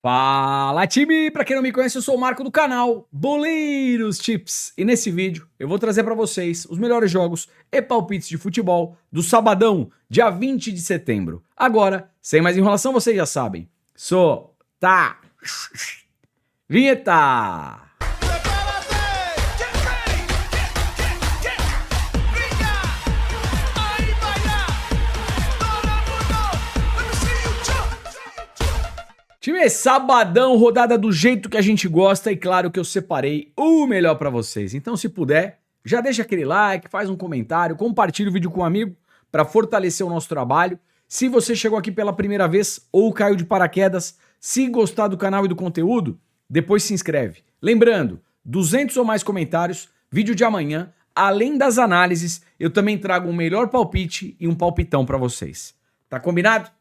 Fala, time! Pra quem não me conhece, eu sou o Marco do canal Boleiros Tips. E nesse vídeo eu vou trazer pra vocês os melhores jogos e palpites de futebol do sabadão, dia 20 de setembro. Agora, sem mais enrolação, vocês já sabem. Tá. Vinheta! Time, sabadão, rodada do jeito que a gente gosta e claro que eu separei o melhor pra vocês. Então, se puder, já deixa aquele like, faz um comentário, compartilha o vídeo com um amigo pra fortalecer o nosso trabalho. Se você chegou aqui pela primeira vez ou caiu de paraquedas, se gostar do canal e do conteúdo, depois se inscreve. Lembrando, 200 ou mais comentários, vídeo de amanhã, além das análises, eu também trago um melhor palpite e um palpitão pra vocês. Tá combinado?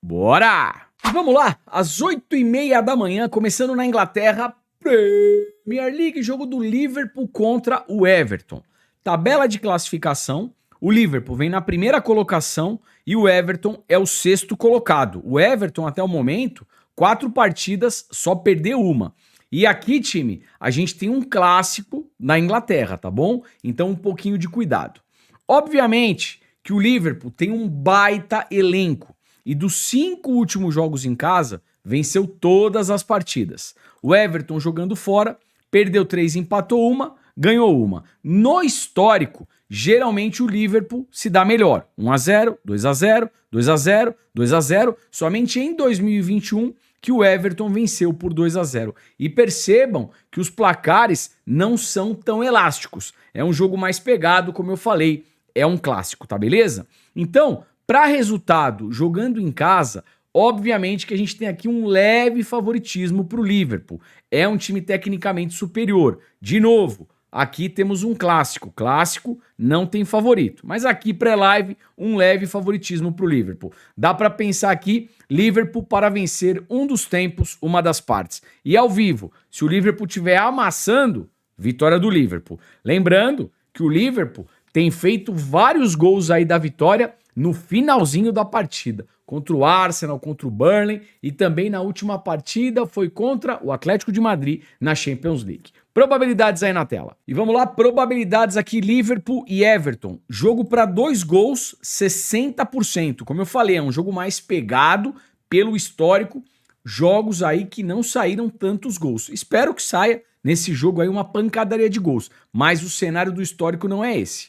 Bora! E vamos lá, às 8h30 da manhã, começando na Inglaterra, Premier League, jogo do Liverpool contra o Everton. Tabela de classificação, o Liverpool vem na primeira colocação e o Everton é o sexto colocado. O Everton, até o momento, 4 partidas, só perdeu uma. E aqui, time, a gente tem um clássico na Inglaterra, tá bom? Então um pouquinho de cuidado. Obviamente que o Liverpool tem um baita elenco. E dos 5 últimos jogos em casa, venceu todas as partidas. O Everton jogando fora, perdeu 3, empatou uma, ganhou uma. No histórico, geralmente o Liverpool se dá melhor. 1-0, 2-0, 2-0, 2-0. Somente em 2021 que o Everton venceu por 2-0. E percebam que os placares não são tão elásticos. É um jogo mais pegado, como eu falei, é um clássico, tá beleza? Então, para resultado, jogando em casa, obviamente que a gente tem aqui um leve favoritismo para o Liverpool. É um time tecnicamente superior. De novo, aqui temos um clássico. Clássico não tem favorito. Mas aqui, pré-live, um leve favoritismo para o Liverpool. Dá para pensar aqui, Liverpool para vencer um dos tempos, uma das partes. E ao vivo, se o Liverpool estiver amassando, vitória do Liverpool. Lembrando que o Liverpool tem feito vários gols aí da vitória no finalzinho da partida, contra o Arsenal, contra o Burnley e também na última partida foi contra o Atlético de Madrid na Champions League. Probabilidades aí na tela. E vamos lá, probabilidades aqui, Liverpool e Everton. Jogo para 2 gols, 60%. Como eu falei, é um jogo mais pegado pelo histórico, jogos aí que não saíram tantos gols. Espero que saia nesse jogo aí uma pancadaria de gols, mas o cenário do histórico não é esse.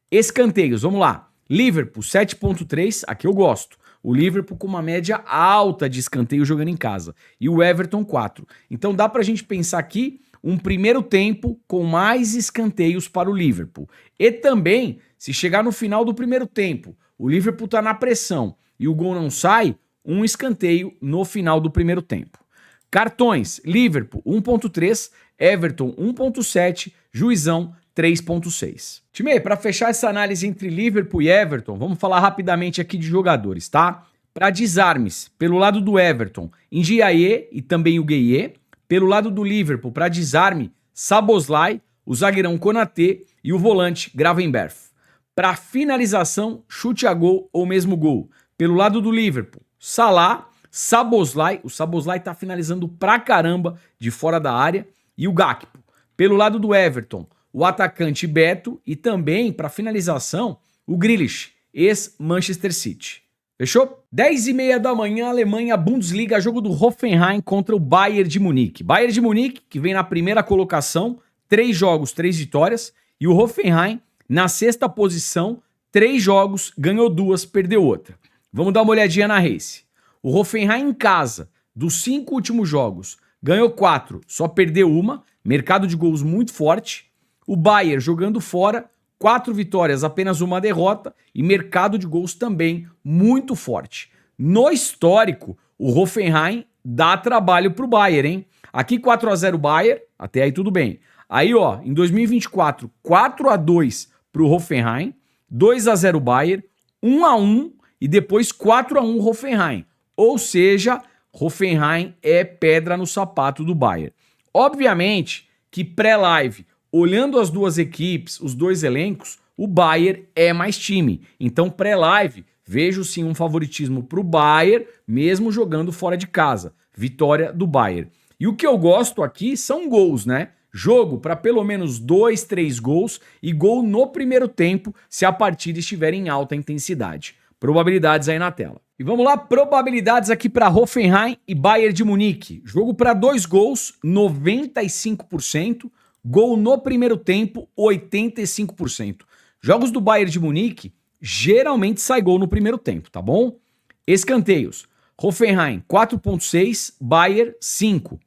Escanteios, vamos lá. Liverpool 7.3, aqui eu gosto. O Liverpool com uma média alta de escanteio jogando em casa. E o Everton 4. Então dá pra gente pensar aqui um primeiro tempo com mais escanteios para o Liverpool. E também, se chegar no final do primeiro tempo, o Liverpool tá na pressão e o gol não sai, um escanteio no final do primeiro tempo. Cartões, Liverpool 1.3, Everton 1.7, juizão 3.6. Time, para fechar essa análise entre Liverpool e Everton, vamos falar rapidamente aqui de jogadores, tá? Para desarmes, pelo lado do Everton, Ndiaye e também o Gueye. Pelo lado do Liverpool, para desarme, Szoboszlai, o zagueirão Konaté e o volante Gravenberch. Para finalização, chute a gol ou mesmo gol. Pelo lado do Liverpool, Salah, Szoboszlai, o Szoboszlai tá finalizando pra caramba de fora da área, e o Gakpo. Pelo lado do Everton, o atacante Beto e também, para finalização, o Grealish, ex-Manchester City. Fechou? 10h30 da manhã, Alemanha, Bundesliga, jogo do Hoffenheim contra o Bayern de Munique. Bayern de Munique, que vem na primeira colocação, 3 jogos, 3 vitórias, e o Hoffenheim, na 6ª posição, 3 jogos, ganhou 2, perdeu outra. Vamos dar uma olhadinha na race. O Hoffenheim em casa, dos 5 últimos jogos, ganhou 4, só perdeu uma, mercado de gols muito forte. O Bayern jogando fora, 4 vitórias, apenas uma derrota e mercado de gols também muito forte. No histórico, o Hoffenheim dá trabalho pro Bayern, hein? Aqui 4-0 Bayern, até aí tudo bem. Aí, ó, em 2024, 4-2 pro Hoffenheim, 2-0 Bayern, 1-1 e depois 4-1 Hoffenheim. Ou seja, Hoffenheim é pedra no sapato do Bayern. Obviamente que pré-live, olhando as duas equipes, os dois elencos, o Bayern é mais time. Então, pré-live, vejo sim um favoritismo para o Bayern, mesmo jogando fora de casa. Vitória do Bayern. E o que eu gosto aqui são gols, né? Jogo para pelo menos 2, 3 gols e gol no primeiro tempo se a partida estiver em alta intensidade. Probabilidades aí na tela. E vamos lá, probabilidades aqui para Hoffenheim e Bayern de Munique. Jogo para 2 gols, 95%. Gol no primeiro tempo, 85%. Jogos do Bayern de Munique, geralmente sai gol no primeiro tempo, tá bom? Escanteios. Hoffenheim 4.6, Bayern 5.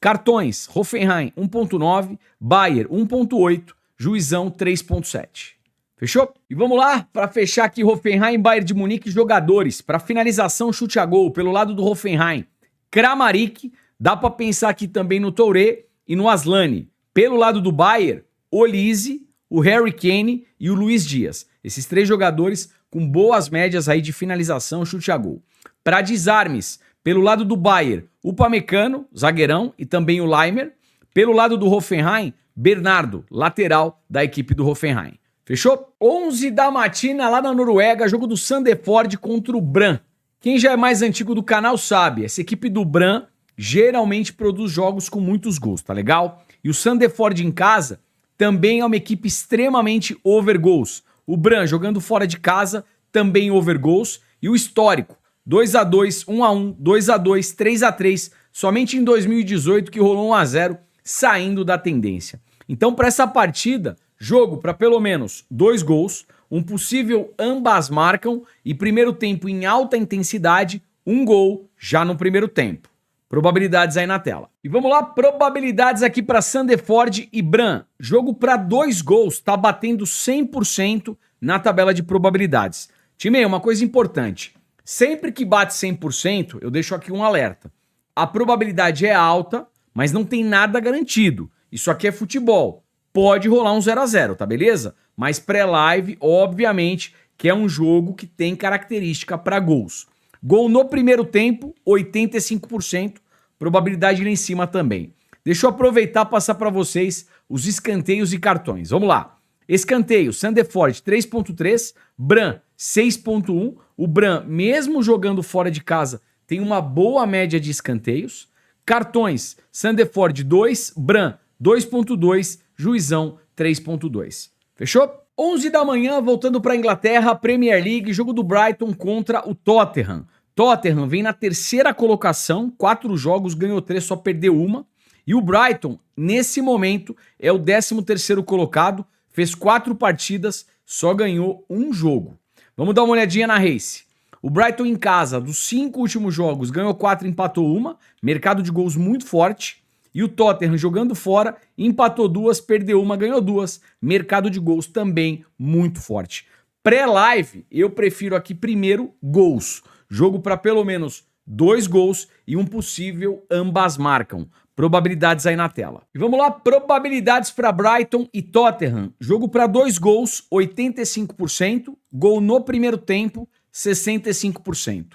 Cartões, Hoffenheim 1.9, Bayern 1.8, Juizão 3.7. Fechou? E vamos lá, para fechar aqui Hoffenheim, Bayern de Munique, jogadores. Para finalização, chute a gol, pelo lado do Hoffenheim, Kramaric, dá para pensar aqui também no Touré e no Aslani. Pelo lado do Bayern, Olise, o Harry Kane e o Luiz Dias. Esses 3 jogadores com boas médias aí de finalização, chute a gol. Para desarmes, pelo lado do Bayern, Upamecano, zagueirão, e também o Laimer. Pelo lado do Hoffenheim, Bernardo, lateral da equipe do Hoffenheim. Fechou? 11 da matina lá na Noruega, jogo do Sandefjord contra o Brann. Quem já é mais antigo do canal sabe, essa equipe do Brann geralmente produz jogos com muitos gols, tá legal? E o Sandefjord em casa também é uma equipe extremamente over goals. O Brann jogando fora de casa também over goals. E o histórico, 2x2, 1x1, 2x2, 3x3, somente em 2018 que rolou 1x0, saindo da tendência. Então, para essa partida, jogo para pelo menos 2 gols, um possível ambas marcam e primeiro tempo em alta intensidade, 1 gol já no primeiro tempo. Probabilidades aí na tela. E vamos lá, probabilidades aqui para Sandefjord e Brann. Jogo para 2 gols, tá batendo 100% na tabela de probabilidades. Time, uma coisa importante. Sempre que bate 100%, eu deixo aqui um alerta. A probabilidade é alta, mas não tem nada garantido. Isso aqui é futebol. Pode rolar um 0x0, tá beleza? Mas pré-live, obviamente, que é um jogo que tem característica para gols. Gol no primeiro tempo, 85%. Probabilidade lá em cima também. Deixa eu aproveitar e passar para vocês os escanteios e cartões. Vamos lá. Escanteio, Sandefjord 3.3, Brann 6.1. O Brann, mesmo jogando fora de casa, tem uma boa média de escanteios. Cartões, Sandefjord 2, Brann 2.2, Juizão 3.2. Fechou? 11 da manhã, voltando para a Inglaterra, Premier League, jogo do Brighton contra o Tottenham. Tottenham vem na 3ª colocação, 4 jogos, ganhou 3, só perdeu 1. E o Brighton, nesse momento, é o 13º colocado, fez 4 partidas, só ganhou 1 jogo. Vamos dar uma olhadinha na Race. O Brighton em casa, dos 5 últimos jogos, ganhou 4, empatou 1, mercado de gols muito forte. E o Tottenham jogando fora, empatou 2, perdeu 1, ganhou 2, mercado de gols também muito forte. Pré-live, eu prefiro aqui primeiro gols. Jogo para pelo menos 2 gols e um possível ambas marcam. Probabilidades aí na tela. E vamos lá, probabilidades para Brighton e Tottenham. Jogo para 2 gols, 85%. Gol no primeiro tempo, 65%.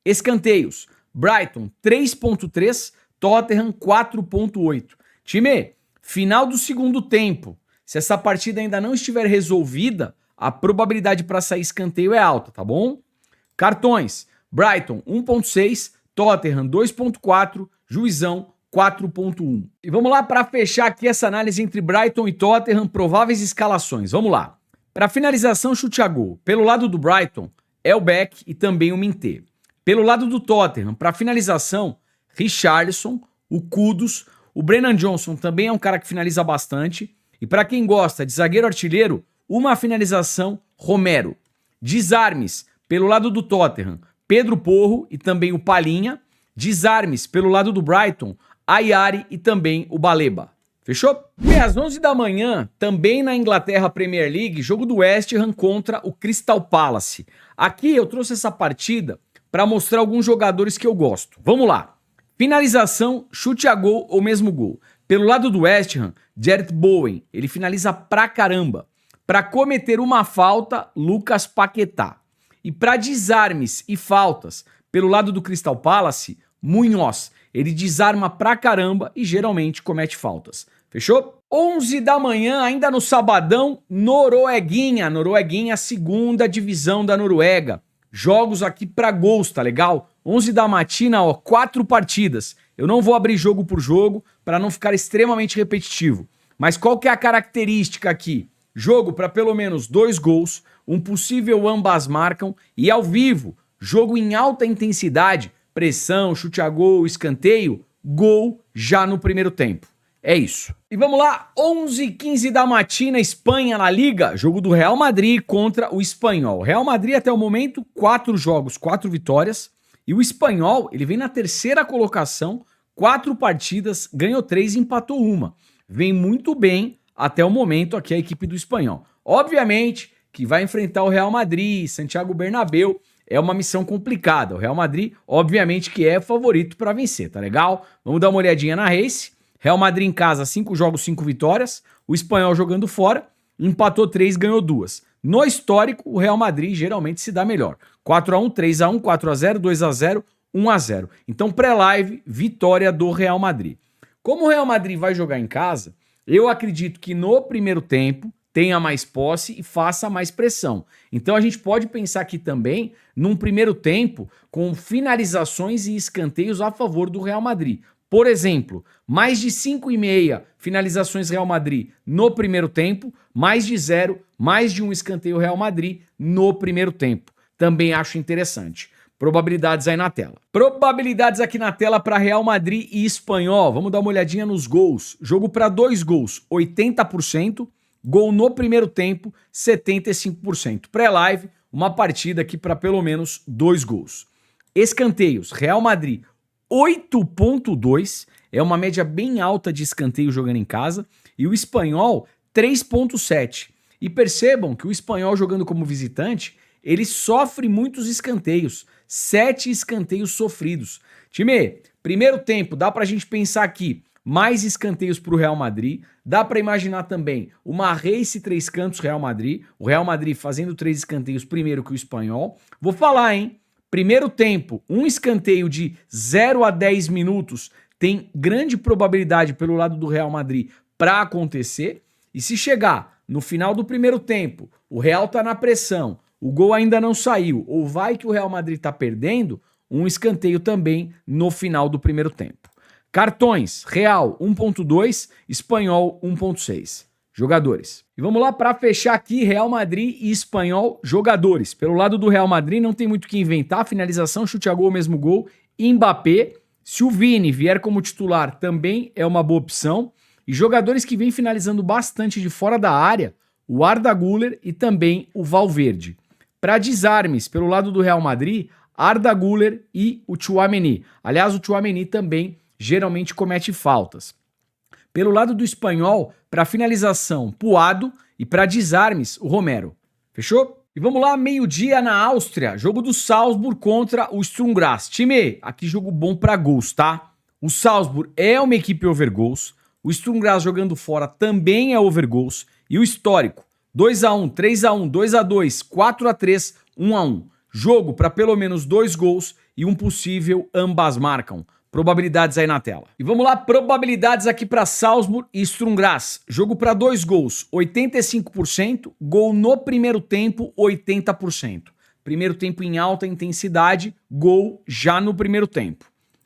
Escanteios, Brighton 3.3, Tottenham 4.8. Time, final do segundo tempo. Se essa partida ainda não estiver resolvida, a probabilidade para sair escanteio é alta, tá bom? Cartões, Brighton 1.6, Tottenham 2.4, Juizão 4.1. E vamos lá para fechar aqui essa análise entre Brighton e Tottenham, prováveis escalações. Vamos lá. Para finalização, chute a gol. Pelo lado do Brighton, Elbeck e também o Minté. Pelo lado do Tottenham, para finalização, Richarlison, o Kudus, o Brennan Johnson também é um cara que finaliza bastante. E para quem gosta de zagueiro artilheiro, uma finalização, Romero. Desarmes, pelo lado do Tottenham, Pedro Porro e também o Palhinha. Desarmes, pelo lado do Brighton, Ayari e também o Baleba. Fechou? E às 11 da manhã, também na Inglaterra Premier League, jogo do West Ham contra o Crystal Palace. Aqui eu trouxe essa partida para mostrar alguns jogadores que eu gosto. Vamos lá. Finalização, chute a gol ou mesmo gol. Pelo lado do West Ham, Jarrett Bowen, ele finaliza pra caramba. Para cometer uma falta, Lucas Paquetá. E para desarmes e faltas, pelo lado do Crystal Palace, Munhoz. Ele desarma pra caramba e geralmente comete faltas. Fechou? 11 da manhã, ainda no sabadão, Norueguinha. Norueguinha, segunda divisão da Noruega. jogos aqui para gols, tá legal? 11 da matina, ó, 4 partidas. Eu não vou abrir jogo por jogo para não ficar extremamente repetitivo. Mas qual que é a característica aqui? Jogo para pelo menos 2 gols, um possível ambas marcam e ao vivo, jogo em alta intensidade, pressão, chute a gol, escanteio, gol já no primeiro tempo. É isso. E vamos lá, 11h15 da matina, Espanha na Liga, jogo do Real Madrid contra o Espanhol. Real Madrid até o momento, 4 jogos, 4 vitórias. E o Espanhol, ele vem na terceira colocação, 4 partidas, ganhou 3 e empatou 1. Vem muito bem até o momento aqui a equipe do Espanhol. Obviamente que vai enfrentar o Real Madrid, Santiago Bernabéu, é uma missão complicada. O Real Madrid, obviamente que é favorito para vencer, tá legal? Vamos dar uma olhadinha na race. Real Madrid em casa, 5 jogos, 5 vitórias. O Espanhol jogando fora, empatou 3, ganhou 2. No histórico, o Real Madrid geralmente se dá melhor. 4x1, 3x1, 4x0, 2x0, 1x0. Então, pré-live, vitória do Real Madrid. Como o Real Madrid vai jogar em casa, eu acredito que no primeiro tempo tenha mais posse e faça mais pressão. Então, a gente pode pensar aqui também num primeiro tempo com finalizações e escanteios a favor do Real Madrid. Por exemplo, mais de 5,5 finalizações Real Madrid no primeiro tempo, mais de 0, mais de um escanteio Real Madrid no primeiro tempo. Também acho interessante. Probabilidades aí na tela. Probabilidades aqui na tela para Real Madrid e Espanhol. Vamos dar uma olhadinha nos gols. Jogo para 2 gols, 80%. Gol no primeiro tempo, 75%. Pré-live, uma partida aqui para pelo menos 2 gols. Escanteios, Real Madrid 8,2, é uma média bem alta de escanteio jogando em casa, e o Espanhol 3,7. E percebam que o Espanhol jogando como visitante, ele sofre muitos escanteios, 7 escanteios sofridos. Time, primeiro tempo, dá pra gente pensar aqui, mais escanteios pro Real Madrid, dá pra imaginar também uma race 3 cantos Real Madrid, o Real Madrid fazendo 3 escanteios primeiro que o Espanhol. Vou falar, hein? Primeiro tempo, um escanteio de 0 a 10 minutos tem grande probabilidade pelo lado do Real Madrid para acontecer. E se chegar no final do primeiro tempo, o Real tá na pressão, o gol ainda não saiu, ou vai que o Real Madrid tá perdendo, um escanteio também no final do primeiro tempo. Cartões, Real 1,2, Espanhol 1,6. Jogadores. E vamos lá para fechar aqui, Real Madrid e Espanhol, jogadores. Pelo lado do Real Madrid não tem muito o que inventar, finalização, chute a gol, mesmo gol, Mbappé. Se o Vini vier como titular, também é uma boa opção. E jogadores que vêm finalizando bastante de fora da área, o Arda Güler e também o Valverde. Para desarmes, pelo lado do Real Madrid, Arda Güler e o Tchouaméni. Aliás, o Tchouaméni também geralmente comete faltas. Pelo lado do Espanhol, para finalização, Puado, e para desarmes, o Romero. Fechou? E vamos lá, meio-dia na Áustria, jogo do Salzburg contra o Sturm Graz. Time, aqui jogo bom para gols, tá? O Salzburg é uma equipe over gols, o Sturm Graz jogando fora também é over gols, e o histórico, 2x1, 3x1, 2x2, 4x3, 1x1. Jogo para pelo menos 2 gols e um possível ambas marcam. Probabilidades aí na tela. E vamos lá, probabilidades aqui para Salzburg e Sturm Graz. Jogo para 2 gols, 85%. Gol no primeiro tempo, 80%. Primeiro tempo em alta intensidade, gol já no primeiro tempo.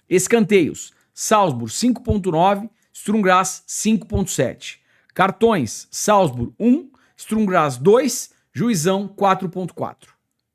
Escanteios, Salzburg 5,9, Sturm Graz 5,7. Cartões, Salzburg 1, Sturm Graz 2, Juizão 4,4.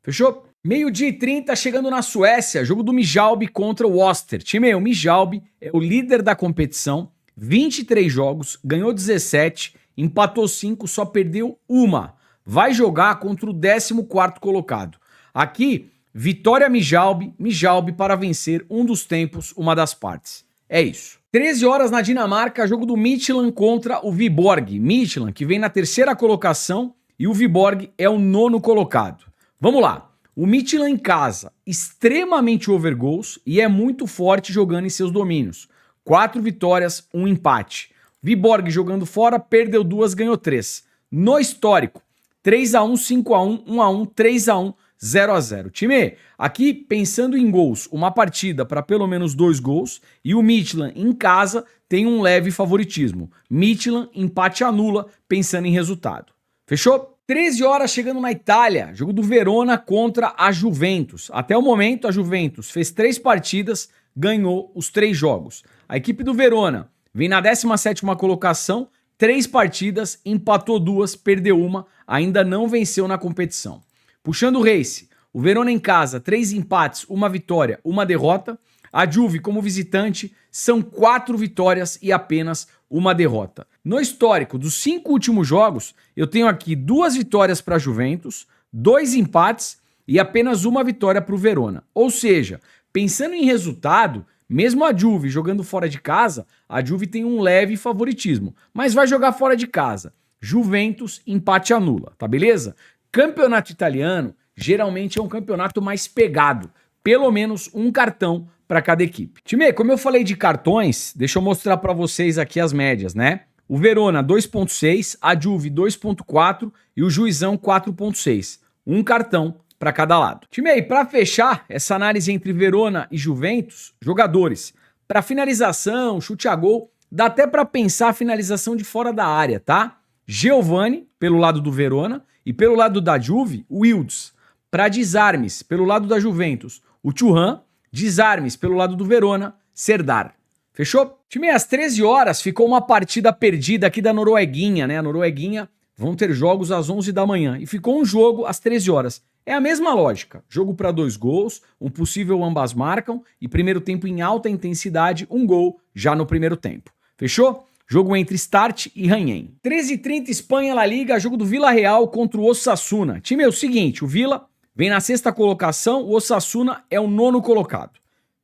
Fechou? 12h30, chegando na Suécia, jogo do Midtjylland contra o Åster. Time, o Midtjylland é o líder da competição, 23 jogos, ganhou 17, empatou 5, só perdeu 1. Vai jogar contra o 14º colocado. Aqui, vitória Midtjylland para vencer um dos tempos, uma das partes. É isso. 13 horas na Dinamarca, jogo do Midtjylland contra o Viborg. Midtjylland, que vem na 3ª colocação, e o Viborg é o 9º colocado. Vamos lá. O Midtjylland em casa, extremamente over goals e é muito forte jogando em seus domínios. 4 vitórias, 1 empate. Viborg jogando fora, perdeu 2, ganhou 3. No histórico, 3x1, 5x1, 1x1, 3x1, 0x0. Time, aqui pensando em gols, uma partida para pelo menos 2 gols e o Midtjylland em casa tem um leve favoritismo. Midtjylland, empate anula, pensando em resultado. Fechou? 13 horas chegando na Itália, jogo do Verona contra a Juventus. Até o momento, a Juventus fez 3 partidas, ganhou os 3 jogos. A equipe do Verona vem na 17ª colocação, 3 partidas, empatou 2, perdeu 1, ainda não venceu na competição. Puxando o Race, o Verona em casa, 3 empates, 1 vitória, 1 derrota. A Juve, como visitante, são 4 vitórias e apenas 1 derrota. No histórico dos 5 últimos jogos, eu tenho aqui 2 vitórias para a Juventus, 2 empates e apenas 1 vitória para o Verona. Ou seja, pensando em resultado, mesmo a Juve jogando fora de casa, a Juve tem um leve favoritismo, mas vai jogar fora de casa. Juventus, empate anula, tá beleza? Campeonato italiano geralmente é um campeonato mais pegado, pelo menos um cartão para cada equipe. Time, como eu falei de cartões, deixa eu mostrar para vocês aqui as médias, né? O Verona 2.6, a Juve 2.4 e o Juizão 4.6. Um cartão para cada lado. Time, para fechar essa análise entre Verona e Juventus, jogadores, para finalização, chute a gol, dá até para pensar a finalização de fora da área, tá? Giovani, pelo lado do Verona, e pelo lado da Juve, o Wilds. Para desarmes, pelo lado da Juventus, o Thuram. Desarmes, pelo lado do Verona, Serdar. Fechou? Time, às 13 horas ficou uma partida perdida aqui da Norueguinha, né? A Norueguinha vão ter jogos às 11 da manhã. E ficou um jogo às 13 horas. É a mesma lógica. Jogo para 2 gols, um possível ambas marcam e primeiro tempo em alta intensidade, um gol já no primeiro tempo. Fechou? Jogo entre Start e Ranhem. 13h30 Espanha, La Liga, jogo do Villarreal contra o Osasuna. Time, é o seguinte, o Vila vem na 6ª colocação, o Osasuna é o 9º colocado.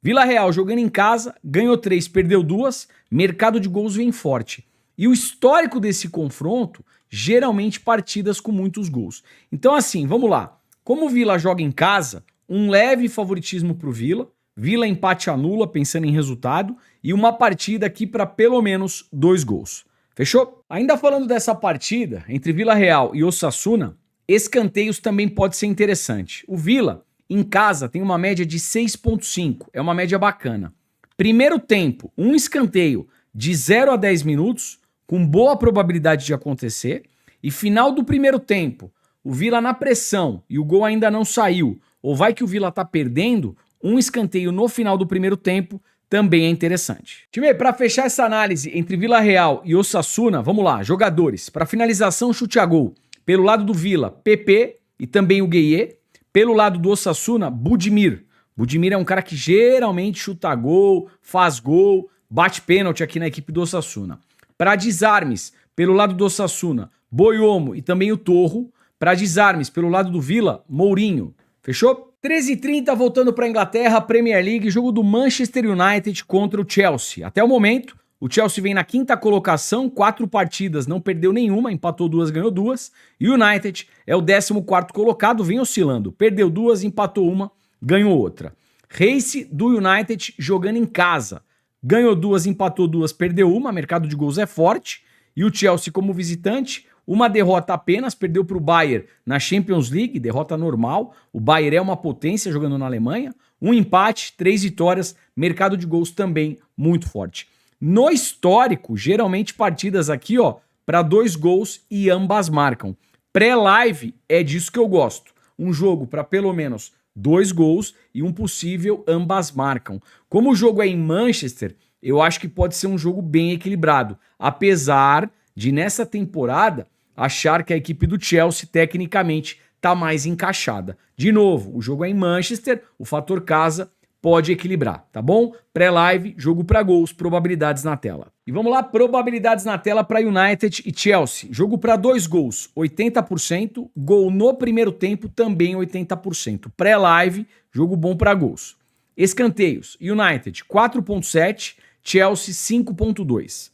Villarreal jogando em casa, ganhou 3, perdeu 2, mercado de gols vem forte. E o histórico desse confronto, geralmente partidas com muitos gols. Então assim, vamos lá. Como o Vila joga em casa, um leve favoritismo pro Vila, Vila empate anula, pensando em resultado, e uma partida aqui para pelo menos 2 gols. Fechou? Ainda falando dessa partida entre Villarreal e Osasuna, escanteios também pode ser interessante. O Vila, em casa, tem uma média de 6.5, é uma média bacana. Primeiro tempo, um escanteio de 0 a 10 minutos, com boa probabilidade de acontecer. E final do primeiro tempo, o Vila na pressão e o gol ainda não saiu, ou vai que o Vila tá perdendo, um escanteio no final do primeiro tempo também é interessante. Time, para fechar essa análise entre Villarreal e Osasuna, vamos lá, jogadores. Para finalização, chute a gol. Pelo lado do Vila, PP e também o Gueye. Pelo lado do Osasuna, Budimir. Budimir é um cara que geralmente chuta gol, faz gol, bate pênalti aqui na equipe do Osasuna. Para desarmes, pelo lado do Osasuna, Boiomo e também o Torro. Para desarmes, pelo lado do Vila, Mourinho. Fechou? 13h30, voltando para a Inglaterra, Premier League, jogo do Manchester United contra o Chelsea. Até o momento, o Chelsea vem na 5ª colocação, 4 partidas, não perdeu nenhuma, empatou 2, ganhou 2. E o United é o 14º colocado, vem oscilando. Perdeu 2, empatou 1, ganhou outra. Race do United jogando em casa. Ganhou 2, empatou 2, perdeu 1, mercado de gols é forte. E o Chelsea como visitante, uma derrota apenas, perdeu para o Bayern na Champions League, derrota normal. O Bayern é uma potência jogando na Alemanha. Um empate, 3 vitórias, mercado de gols também muito forte. No histórico, geralmente partidas aqui, ó, para 2 gols e ambas marcam. Pré-live é disso que eu gosto. Um jogo para pelo menos 2 gols e um possível ambas marcam. Como o jogo é em Manchester, eu acho que pode ser um jogo bem equilibrado. Apesar de, nessa temporada, achar que a equipe do Chelsea, tecnicamente, está mais encaixada. De novo, o jogo é em Manchester, o fator casa pode equilibrar, tá bom? Pré-live, jogo para gols, probabilidades na tela. E vamos lá, probabilidades na tela para United e Chelsea. Jogo para 2 gols, 80%. Gol no primeiro tempo, também 80%. Pré-live, jogo bom para gols. Escanteios, United 4.7, Chelsea 5.2.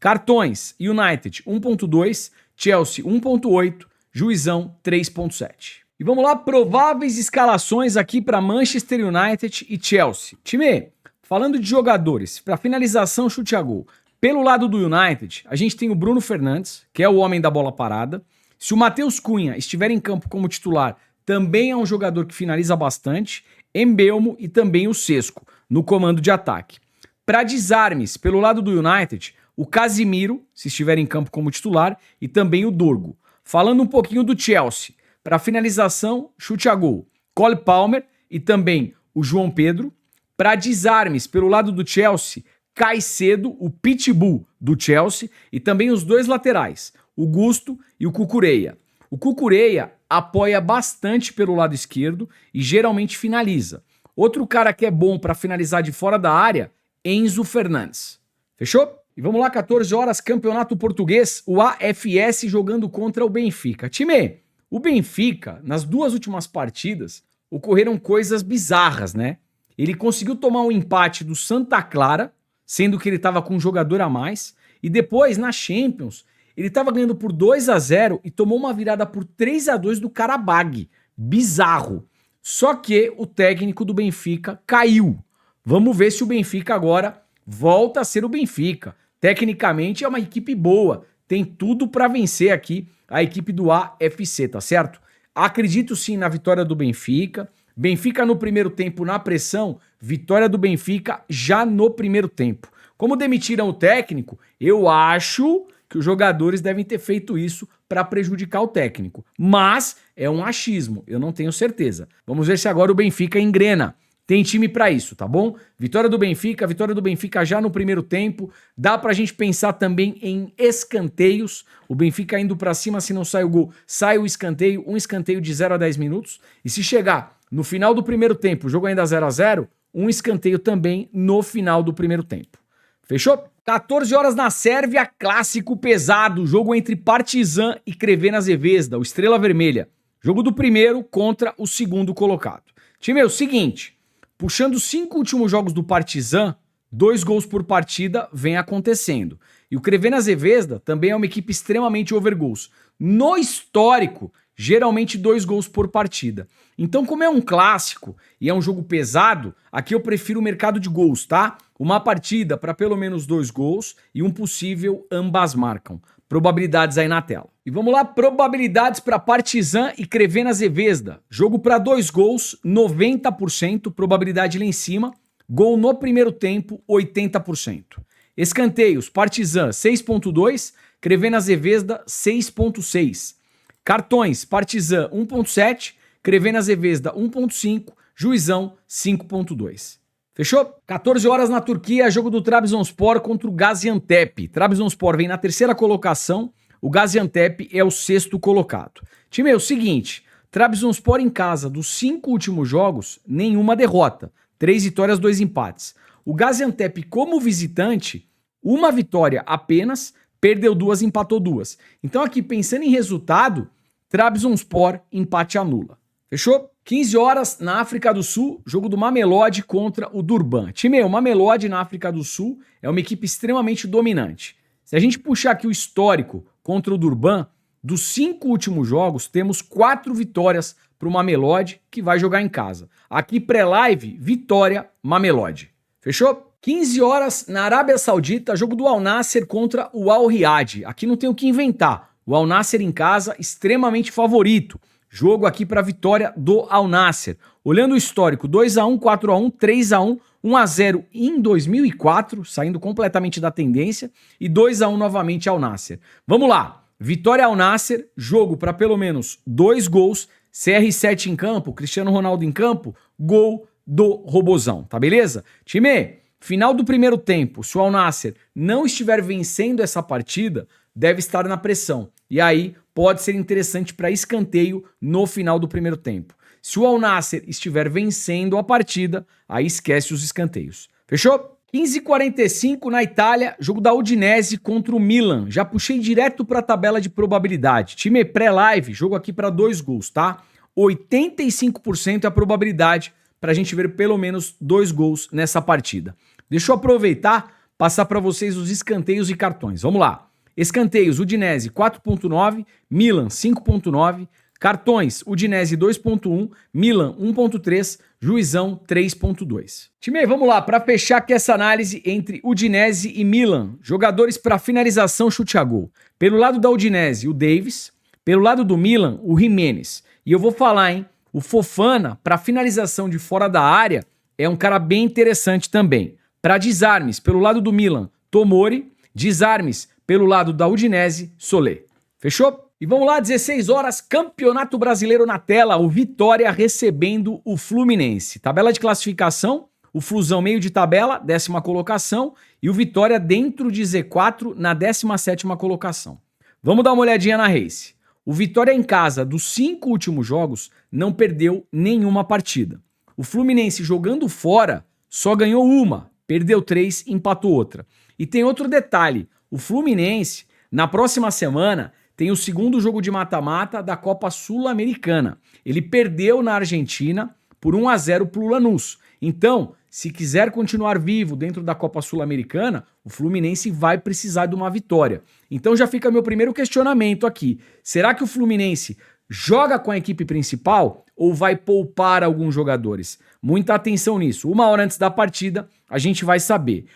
Cartões, United 1.2, Chelsea 1.8, Juizão 3.7. E vamos lá, prováveis escalações aqui para Manchester United e Chelsea. Time, falando de jogadores, para finalização, chute a gol. Pelo lado do United, a gente tem o Bruno Fernandes, que é o homem da bola parada. Se o Matheus Cunha estiver em campo como titular, também é um jogador que finaliza bastante. Mbeumo e também o Sesco, no comando de ataque. Para desarmes, pelo lado do United, o Casimiro, se estiver em campo como titular, e também o Dorgo. Falando um pouquinho do Chelsea, para finalização, chute a gol, Cole Palmer e também o João Pedro. Para desarmes, pelo lado do Chelsea, Caicedo, o Pitbull do Chelsea, e também os dois laterais, o Gusto e o Cucurella. O Cucurella apoia bastante pelo lado esquerdo e geralmente finaliza. Outro cara que é bom para finalizar de fora da área, Enzo Fernandes. Fechou? E vamos lá, 14 horas, Campeonato Português, o AFS jogando contra o Benfica. Time, o Benfica, nas duas últimas partidas, ocorreram coisas bizarras, né? Ele conseguiu tomar um empate do Santa Clara, sendo que ele estava com um jogador a mais, e depois, na Champions, ele estava ganhando por 2-0 e tomou uma virada por 3-2 do Karabag. Bizarro. Só que o técnico do Benfica caiu. Vamos ver se o Benfica agora volta a ser o Benfica. Tecnicamente é uma equipe boa, tem tudo para vencer aqui a equipe do AFC, tá certo? Acredito sim na vitória do Benfica. Benfica no primeiro tempo na pressão, vitória do Benfica já no primeiro tempo. Como demitiram o técnico, eu acho que os jogadores devem ter feito isso para prejudicar o técnico. Mas é um achismo, eu não tenho certeza. Vamos ver se agora o Benfica engrena. Tem time para isso, tá bom? Vitória do Benfica já no primeiro tempo. Dá pra gente pensar também em escanteios. O Benfica indo para cima, se não sai o gol, sai o escanteio, um escanteio de 0 a 10 minutos. E se chegar no final do primeiro tempo, o jogo ainda 0-0, um escanteio também no final do primeiro tempo. Fechou? 14 horas na Sérvia, clássico pesado, jogo entre Partizan e Crvena Zvezda, o Estrela Vermelha. Jogo do primeiro contra o segundo colocado. Time, é o seguinte, puxando os 5 últimos jogos do Partizan, 2 gols por partida vem acontecendo. E o Crvena Zvezda também é uma equipe extremamente overgoals. No histórico, geralmente 2 gols por partida. Então, como é um clássico e é um jogo pesado, aqui eu prefiro o mercado de gols, tá? Uma partida para pelo menos 2 gols e um possível ambas marcam. Probabilidades aí na tela. E vamos lá, probabilidades para Partizan e Crvena Zvezda. Jogo para 2 gols, 90%, probabilidade lá em cima. Gol no primeiro tempo, 80%. Escanteios, Partizan 6.2, Crvena Zvezda 6.6. Cartões, Partizan 1.7, Crvena Zvezda 1.5, Juizão 5.2. Fechou? 14 horas na Turquia, jogo do Trabzonspor contra o Gaziantep. Trabzonspor vem na terceira colocação, o Gaziantep é o 6º colocado. Time, é o seguinte, Trabzonspor em casa, dos 5 últimos jogos, nenhuma derrota. 3 vitórias, 2 empates. O Gaziantep, como visitante, uma vitória apenas, perdeu 2, empatou 2. Então aqui, pensando em resultado, Trabzonspor empate anula. Fechou? 15 horas na África do Sul, jogo do Mamelodi contra o Durban. Time, o Mamelodi na África do Sul é uma equipe extremamente dominante. Se a gente puxar aqui o histórico contra o Durban, dos 5 últimos jogos, temos 4 vitórias para o Mamelodi, que vai jogar em casa. Aqui pré-live, vitória Mamelodi. Fechou? 15 horas na Arábia Saudita, jogo do Al Nassr contra o Al Riyadh. Aqui não tem o que inventar. O Al Nassr em casa, extremamente favorito. Jogo aqui para vitória do Al Nassr. Olhando o histórico, 2-1, 4-1, 3-1, 1-0 em 2004, saindo completamente da tendência, e 2-1 novamente Al Nassr. Vamos lá, vitória Al Nassr, jogo para pelo menos 2 gols, CR7 em campo, Cristiano Ronaldo em campo, gol do Robozão, tá beleza? Time, final do primeiro tempo, se o Al Nassr não estiver vencendo essa partida, deve estar na pressão. E aí pode ser interessante para escanteio no final do primeiro tempo. Se o Al Nassr estiver vencendo a partida, aí esquece os escanteios. Fechou? 15h45 na Itália, jogo da Udinese contra o Milan. Já puxei direto para a tabela de probabilidade. Time pré-live, jogo aqui para 2 gols, tá? 85% é a probabilidade para a gente ver pelo menos 2 gols nessa partida. Deixa eu aproveitar, passar para vocês os escanteios e cartões. Vamos lá. Escanteios, Udinese 4.9, Milan 5.9, cartões, Udinese 2.1, Milan 1.3, Juizão 3.2. Time, vamos lá, para fechar aqui essa análise entre Udinese e Milan, jogadores para finalização, chute a gol. Pelo lado da Udinese, o Davis, pelo lado do Milan, o Jimenez. E eu vou falar, hein, o Fofana, para finalização de fora da área, é um cara bem interessante também. Para desarmes, pelo lado do Milan, Tomori, desarmes, pelo lado da Udinese, Solé. Fechou? E vamos lá, 16 horas, Campeonato Brasileiro na tela, o Vitória recebendo o Fluminense. Tabela de classificação, o Flusão meio de tabela, 10ª colocação, e o Vitória dentro de Z4 na 17ª colocação. Vamos dar uma olhadinha na race. O Vitória em casa, dos 5 últimos jogos, não perdeu nenhuma partida. O Fluminense jogando fora só ganhou uma, perdeu 3, empatou outra. E tem outro detalhe, o Fluminense, na próxima semana, tem o segundo jogo de mata-mata da Copa Sul-Americana. Ele perdeu na Argentina por 1-0 pro Lanús. Então, se quiser continuar vivo dentro da Copa Sul-Americana, o Fluminense vai precisar de uma vitória. Então já fica meu primeiro questionamento aqui. Será que o Fluminense joga com a equipe principal ou vai poupar alguns jogadores? Muita atenção nisso. 1 hora antes da partida, a gente vai saber.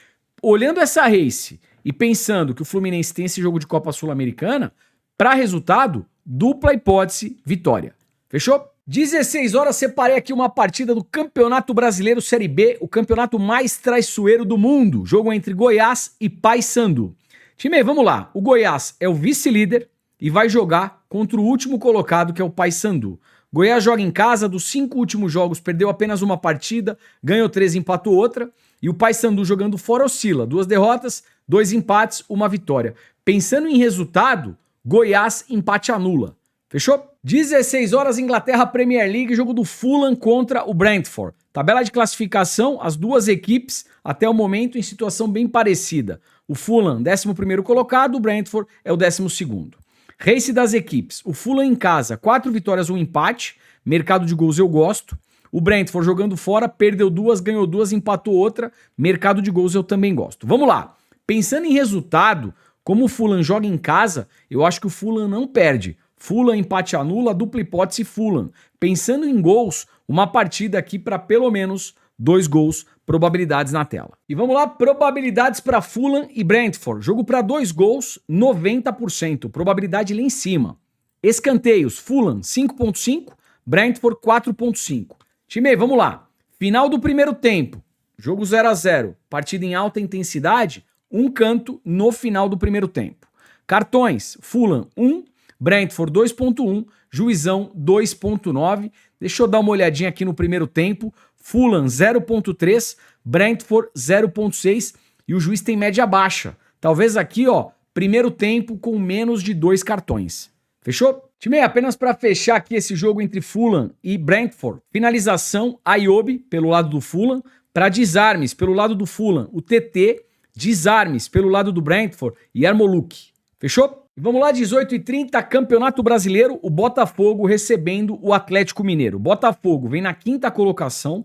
Olhando essa race e pensando que o Fluminense tem esse jogo de Copa Sul-Americana, para resultado, dupla hipótese, vitória. Fechou? 16 horas, separei aqui uma partida do Campeonato Brasileiro Série B, o campeonato mais traiçoeiro do mundo. Jogo entre Goiás e Paysandu. Time, vamos lá. O Goiás é o vice-líder e vai jogar contra o último colocado, que é o Paysandu. Goiás joga em casa, dos 5 últimos jogos perdeu apenas uma partida, ganhou 3, empatou outra. E o Paysandu jogando fora oscila. 2 derrotas, 2 empates, 1 vitória. Pensando em resultado, Goiás empate anula. Fechou? 16 horas, Inglaterra Premier League, jogo do Fulham contra o Brentford. Tabela de classificação, as duas equipes até o momento em situação bem parecida. O Fulham, 11º colocado, o Brentford é o 12º. Race das equipes. O Fulham em casa, 4 vitórias, 1 empate. Mercado de gols eu gosto. O Brentford jogando fora, perdeu 2, ganhou 2, empatou outra. Mercado de gols eu também gosto. Vamos lá. Pensando em resultado, como o Fulham joga em casa, eu acho que o Fulham não perde. Fulham empate anula, dupla hipótese Fulham. Pensando em gols, uma partida aqui para pelo menos 2 gols, probabilidades na tela. E vamos lá, probabilidades para Fulham e Brentford. Jogo para 2 gols, 90%, probabilidade lá em cima. Escanteios, Fulham 5.5, Brentford 4.5. Time, vamos lá. Final do primeiro tempo, jogo 0-0, partida em alta intensidade, um canto no final do primeiro tempo. Cartões, Fulham 1, Brentford 2.1, Juizão 2.9. Deixa eu dar uma olhadinha aqui no primeiro tempo. Fulham 0.3, Brentford 0.6 e o juiz tem média baixa. Talvez aqui, ó, primeiro tempo com menos de 2 cartões. Fechou? Time, apenas para fechar aqui esse jogo entre Fulham e Brentford. Finalização, Ayobi pelo lado do Fulham. Para desarmes, pelo lado do Fulham, o TT. Desarmes pelo lado do Brentford e Yarmolenko. Fechou? E vamos lá, 18h30, Campeonato Brasileiro, o Botafogo recebendo o Atlético Mineiro. Botafogo vem na 5ª colocação.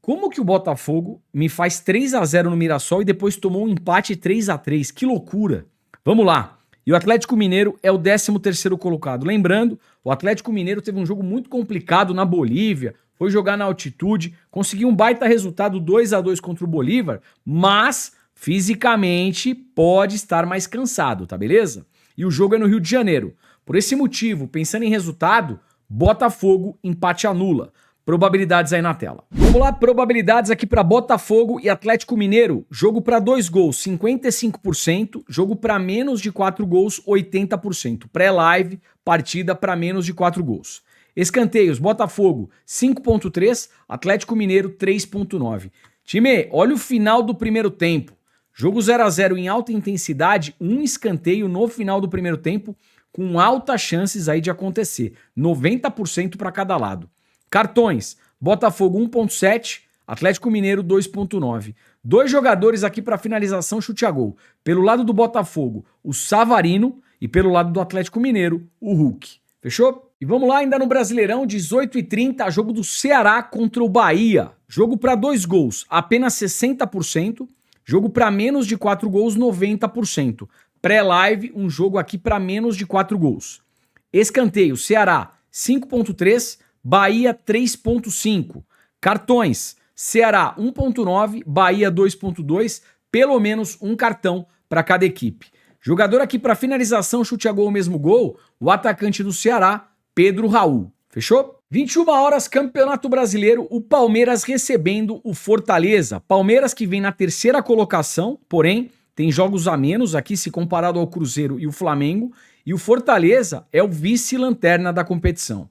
Como que o Botafogo me faz 3-0 no Mirassol e depois tomou um empate 3-3? Que loucura! Vamos lá. E o Atlético Mineiro é o 13º colocado. Lembrando, o Atlético Mineiro teve um jogo muito complicado na Bolívia, foi jogar na altitude, conseguiu um baita resultado 2-2 contra o Bolívar, mas fisicamente pode estar mais cansado, tá beleza? E o jogo é no Rio de Janeiro. Por esse motivo, pensando em resultado, Botafogo empate anula. Probabilidades aí na tela. Vamos lá, probabilidades aqui para Botafogo e Atlético Mineiro. Jogo para 2 gols, 55%. Jogo para menos de 4 gols, 80%. Pré-live, partida para menos de 4 gols. Escanteios, Botafogo 5.3, Atlético Mineiro 3.9. Time, olha o final do primeiro tempo. Jogo 0-0 em alta intensidade, um escanteio no final do primeiro tempo, com altas chances aí de acontecer. 90% para cada lado. Cartões, Botafogo 1.7, Atlético Mineiro 2.9. 2 jogadores aqui para finalização, chute a gol. Pelo lado do Botafogo, o Savarino, e pelo lado do Atlético Mineiro, o Hulk. Fechou? E vamos lá, ainda no Brasileirão, 18h30, jogo do Ceará contra o Bahia. Jogo para 2 gols, apenas 60%. Jogo para menos de 4 gols, 90%. Pré-live, um jogo aqui para menos de 4 gols. Escanteio, Ceará 5.3, Bahia 3.5. Cartões, Ceará 1.9, Bahia 2.2, pelo menos um cartão para cada equipe. Jogador aqui para finalização, chute a gol, mesmo gol, o atacante do Ceará, Pedro Raul. Fechou? 21 horas, Campeonato Brasileiro, o Palmeiras recebendo o Fortaleza. Palmeiras que vem na 3ª colocação, porém tem jogos a menos aqui se comparado ao Cruzeiro e o Flamengo. E o Fortaleza é o vice-lanterna da competição.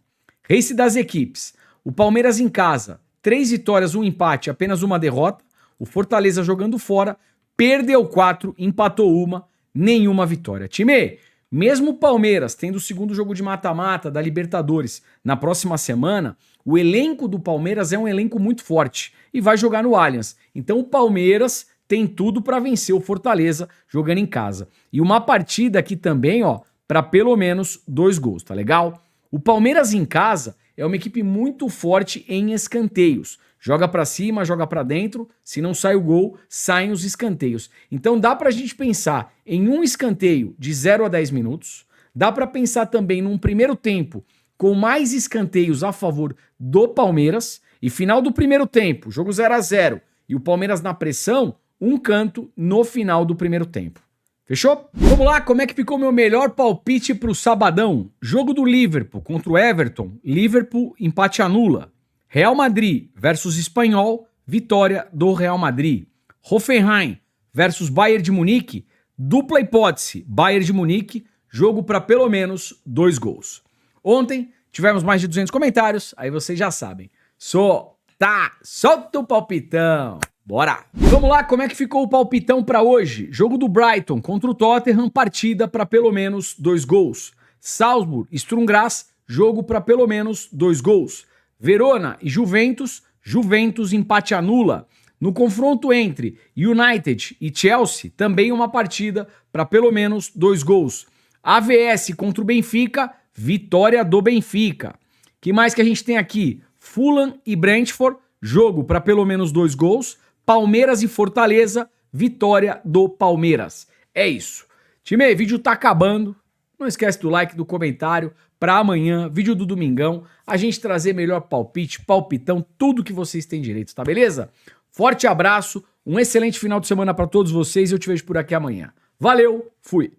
Race das equipes. O Palmeiras em casa, 3 vitórias, 1 empate, apenas uma derrota. O Fortaleza jogando fora, perdeu 4, empatou 1, nenhuma vitória. Time, mesmo o Palmeiras tendo o segundo jogo de mata-mata da Libertadores na próxima semana, o elenco do Palmeiras é um elenco muito forte e vai jogar no Allianz. Então o Palmeiras tem tudo para vencer o Fortaleza jogando em casa. E uma partida aqui também, ó, para pelo menos 2 gols, tá legal? O Palmeiras em casa é uma equipe muito forte em escanteios. Joga para cima, joga para dentro, se não sai o gol, saem os escanteios. Então dá pra gente pensar em um escanteio de 0 a 10 minutos, dá pra pensar também num primeiro tempo com mais escanteios a favor do Palmeiras, e final do primeiro tempo, jogo 0 a 0 e o Palmeiras na pressão, um canto no final do primeiro tempo. Fechou? Vamos lá, como é que ficou meu melhor palpite pro sabadão? Jogo do Liverpool contra o Everton, Liverpool empate anula. Real Madrid versus Espanhol, vitória do Real Madrid. Hoffenheim versus Bayern de Munique, dupla hipótese, Bayern de Munique, jogo para pelo menos 2 gols. Ontem tivemos mais de 200 comentários, aí vocês já sabem. Solta o palpitão. Bora! Vamos lá, como é que ficou o palpitão para hoje? Jogo do Brighton contra o Tottenham, partida para pelo menos 2 gols. Salzburg, Sturm Graz, jogo para pelo menos 2 gols. Verona e Juventus, Juventus empate anula. No confronto entre United e Chelsea, também uma partida para pelo menos 2 gols. AVS contra o Benfica, vitória do Benfica. Que mais que a gente tem aqui? Fulham e Brentford, jogo para pelo menos 2 gols. Palmeiras e Fortaleza, vitória do Palmeiras. É isso. Time, vídeo tá acabando. Não esquece do like, do comentário. Para amanhã, vídeo do Domingão, a gente trazer melhor palpite, palpitão, tudo que vocês têm direito, tá beleza? Forte abraço, um excelente final de semana para todos vocês e eu te vejo por aqui amanhã. Valeu, fui!